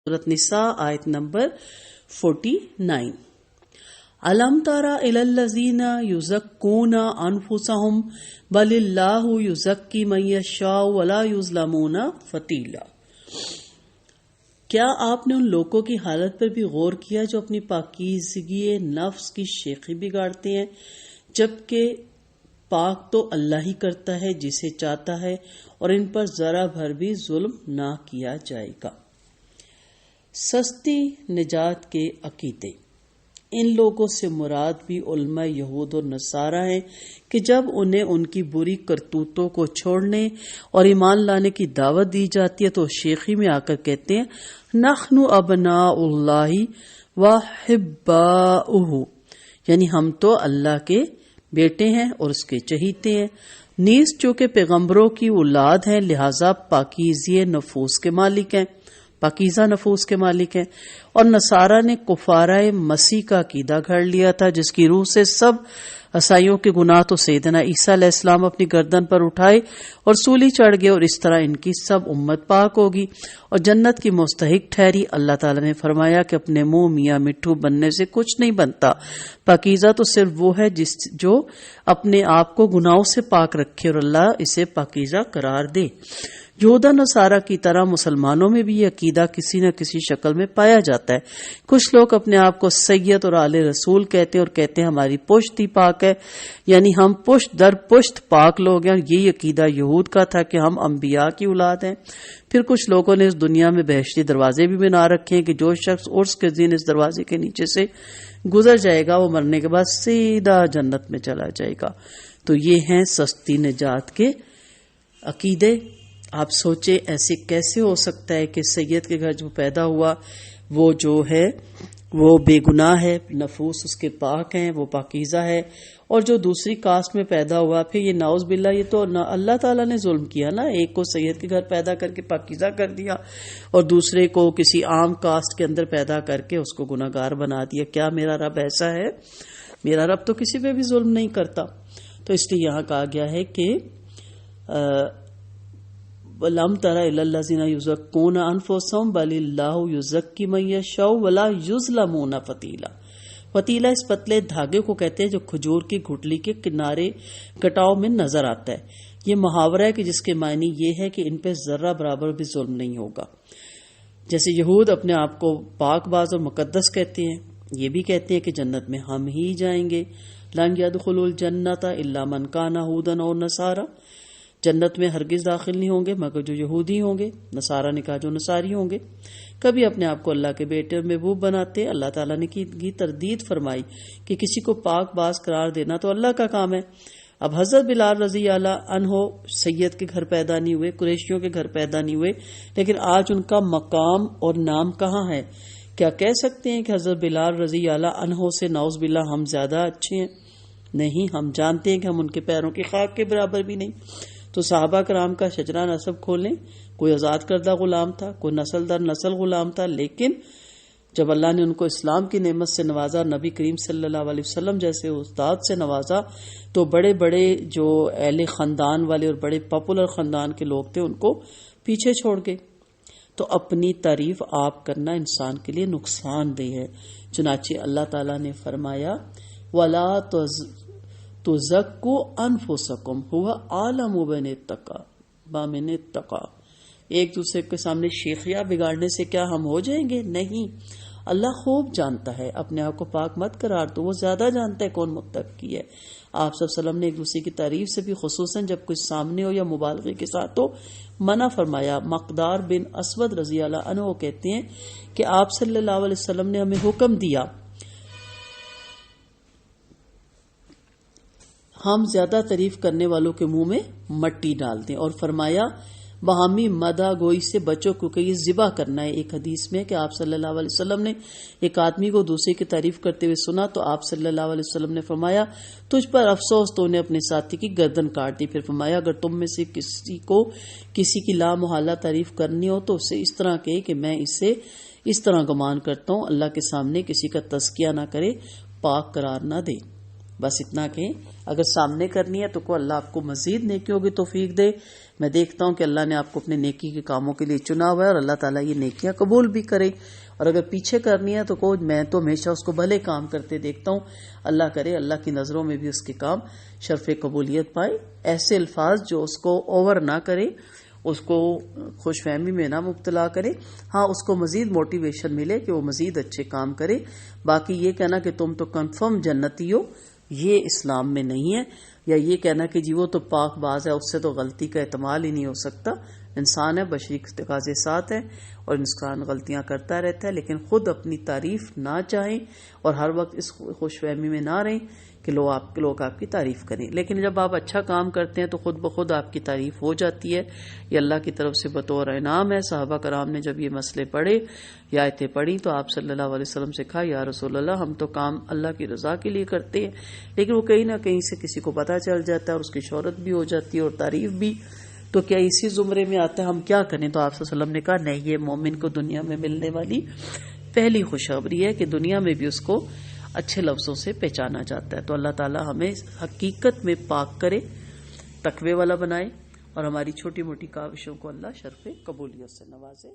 सूरत निसा आयत नंबर 49। अलम तरा इलल्लज़ीना युज़क्कूना अनफुसहुम बलिल्लाहु युज़क्की मन यशाउ वला युज़लमूना फतीला। क्या आपने उन लोगों की हालत पर भी गौर किया जो अपनी पाकीज़गी नफ्स की शेखी बिगाड़ते हैं, जबकि पाक तो अल्लाह ही करता है जिसे चाहता है और इन पर जरा भर भी जुल्म ना किया जाएगा। सस्ती निजात के अकीदे। इन लोगों से मुराद भी उलमा यहूद और नसारा हैं कि जब उन्हें उनकी बुरी करतूतों को छोड़ने और ईमान लाने की दावत दी जाती है तो शेखी में आकर कहते हैं नख्नु अबनाउल्लाहि व हिब्बाउहु, यानी हम तो अल्लाह के बेटे हैं और उसके चहीते हैं। नीस चूंकि पैगंबरों की औलाद हैं लिहाजा पाकीज़ी नफूस के मालिक हैं, पाकीज़ा नफूस के मालिक हैं। और नसारा ने कुफाराए मसीह का अकीदा घड़ लिया था जिसकी रूह से सब ईसाइयों के गुनाह तो सैयदना ईसा अलैहिस्सलाम अपनी गर्दन पर उठाए और सूली चढ़ गए और इस तरह इनकी सब उम्मत पाक होगी और जन्नत की मुस्तहिक ठहरी। अल्लाह ताला ने फरमाया कि अपने मुंह मियाँ मिट्ठू बनने से कुछ नहीं बनता, पाकीज़ा तो सिर्फ वो है जो अपने आप को गुनाहों से पाक रखे और अल्लाह इसे पाकीज़ा करार दे। यहूदा नसारा की तरह मुसलमानों में भी ये अकीदा किसी न किसी शक्ल में पाया जाता है। कुछ लोग अपने आप को सैयद और आले रसूल कहते हैं और कहते हैं हमारी पुश्त ही पाक है, यानी हम पुश्त दर पुश्त पाक लोग हैं। यही अकीदा यहूद का था कि हम अंबिया की औलाद हैं। फिर कुछ लोगों ने इस दुनिया में बहश्ती दरवाजे भी बना रखे हैं कि जो शख्स उर्स के दिन इस दरवाजे के नीचे से गुजर जाएगा वो मरने के बाद सीधा जन्नत में चला जाएगा। तो ये हैं सस्ती निजात के अकीदे। आप सोचे ऐसे कैसे हो सकता है कि सैयद के घर जो पैदा हुआ वो जो है वो बेगुनाह है, नफूस उसके पाक हैं, वो पाकीज़ा है, और जो दूसरी कास्ट में पैदा हुआ फिर ये नाउज़ बिल्ला, ये तो अल्लाह ताला ने जुल्म किया ना। एक को सैयद के घर पैदा करके पाकीज़ा कर दिया और दूसरे को किसी आम कास्ट के अंदर पैदा करके उसको गुनाहगार बना दिया। क्या मेरा रब ऐसा है? मेरा रब तो किसी पे भी जुल्म नहीं करता। तो इसलिए यहाँ कहा गया है कि लम तरा इलल्लज़ीना युज़क्कूना अनफुसहुम बलिल्लाहु युज़क्की मन यशाउ वला युज़लमूना फतीला। फतीला इस पतले धागे को कहते हैं जो खजूर की गुठली के किनारे कटाव में नजर आता है। ये मुहावरा है कि जिसके मायने ये है कि इन पे जर्रा बराबर भी जुल्म नहीं होगा। जैसे यहूद अपने आप को पाकबाज और मुकद्दस कहते हैं, ये भी कहते हैं कि जन्नत में हम ही जाएंगे। लन यदखुलुल जन्नता इल्ला मन काना हुदन और नसारा, जन्नत में हरगिज दाखिल नहीं होंगे मगर जो यहूदी होंगे। नसारा ने कहा जो नसारी होंगे। कभी अपने आप को अल्लाह के बेटे और महबूब बनाते। अल्लाह ताला ने की तरदीद फरमाई कि किसी को पाक बाज करार देना तो अल्लाह का काम है। अब हजरत बिलाल रजी अल्लाह अन्हो सैयद के घर पैदा नहीं हुए, कुरैशियों के घर पैदा नहीं हुए, लेकिन आज उनका मकाम और नाम कहाँ है? क्या कह सकते हैं कि हजरत बिलाल रजी अल्लाह अन्हो से नाउज़ बिल्ला हम ज्यादा अच्छे हैं? नहीं, हम जानते हैं कि हम उनके पैरों की खाक के बराबर भी नहीं। तो सहाबा कराम का शजरा नसब खोलें, कोई आजाद करदा गुलाम था, कोई नस्ल दर नस्ल गुलाम था, लेकिन जब अल्लाह ने उनको इस्लाम की नेमत से नवाजा, नबी करीम सल्लल्लाहु अलैहि वसल्लम जैसे उस्ताद से नवाजा, तो बड़े बड़े जो अहले खानदान वाले और बड़े पॉपुलर खानदान के लोग थे उनको पीछे छोड़ गए। तो अपनी तारीफ आप करना इंसान के लिए नुकसानदेह है। चुनाचे अल्लाह ताला ने फरमाया वला तुज़क्कू अनफुसकुम हुवा आलमु बिमन इत्तका। एक दूसरे के सामने शेखिया बिगाड़ने से क्या हम हो जाएंगे? नहीं, अल्लाह खूब जानता है। अपने आप को पाक मत करार दो, वो ज्यादा जानता है कौन मुत्तकी है। आप सब सल्लम ने एक दूसरे की तारीफ से भी खुसूसन जब कुछ सामने हो या मुबालगे के साथ हो मना फरमाया। मकदार बिन असवद रजी अल्लाह अन्हु कहते हैं कि आप सल्लल्लाहु अलैहि वसल्लम ने हमें हुक्म दिया हम ज्यादा तारीफ करने वालों के मुंह में मट्टी डाल दें, और फरमाया बहामी मदा गोई से बचो क्योंकि ये जिबा करना है। एक हदीस में कि आप सल्लल्लाहु अलैहि वसल्लम ने एक आदमी को दूसरे की तारीफ करते हुए सुना तो आप सल्लल्लाहु अलैहि वसल्लम ने फरमाया तुझ पर अफसोस, तो ने अपने साथी की गर्दन काट दी। फिर फरमाया अगर तुम में से किसी को किसी की ला मुहल्ला तारीफ करनी हो तो उसे इस तरह कहे कि मैं इससे इस तरह गुमान करता हूँ, अल्लाह के सामने किसी का तज़किया ना करे, पाक करार ना दे। بس اتنا کہیں. اگر سامنے کرنی ہے تو کو اللہ آپ کو مزید نیکیوں کی توفیق دے. میں دیکھتا ہوں کہ اللہ نے آپ کو اپنے نیکی کے کاموں کے لیے چنا ہوا ہے اور اللہ تعالیٰ یہ نیکیاں قبول بھی کرے. اور اگر پیچھے کرنی ہے تو کو میں تو ہمیشہ اس کو بھلے کام کرتے دیکھتا ہوں. اللہ کرے اللہ کی نظروں میں بھی اس کے کام شرف قبولیت پائے. ایسے الفاظ جو اس کو اوور نہ کرے، اس کو خوش فہمی میں نہ مبتلا کرے. ہاں اس کو مزید موٹیویشن ملے کہ وہ مزید اچھے کام کرے. باقی یہ کہنا کہ تم تو کنفرم جنتی ہو، یہ اسلام میں نہیں ہے. یا یہ کہنا کہ جی وہ تو پاک باز ہے، اس سے تو غلطی کا احتمال ہی نہیں ہو سکتا. انسان ہے، بشری تقاضے ساتھ ہے اور انسان غلطیاں کرتا رہتا ہے، لیکن خود اپنی تعریف نہ چاہیں اور ہر وقت اس خوش فہمی میں نہ رہیں کہ لوگ آپ کی تعریف کریں. لیکن جب آپ اچھا کام کرتے ہیں تو خود بخود آپ کی تعریف ہو جاتی ہے. یہ اللہ کی طرف سے بطور انعام ہے. صحابہ کرام نے جب یہ مسئلے پڑھے یا آیتیں پڑھی تو آپ صلی اللہ علیہ وسلم سے کہا یا رسول اللہ ہم تو کام اللہ کی رضا کے لیے کرتے ہیں، لیکن وہ کہیں نہ کہیں سے کسی کو پتہ چل جاتا ہے اور اس کی شہرت بھی ہو جاتی ہے اور تعریف بھی. تو کیا اسی زمرے میں آتا ہے؟ ہم کیا کریں؟ تو آپ صلی اللہ علیہ وسلم نے کہا نہیں، یہ مومن کو دنیا میں ملنے والی پہلی خوشخبری ہے کہ دنیا میں بھی اس کو اچھے لفظوں سے پہچانا جاتا ہے. تو اللہ تعالی ہمیں حقیقت میں پاک کرے، تقوی والا بنائے اور ہماری چھوٹی موٹی کاوشوں کو اللہ شرف قبولیت سے نوازے.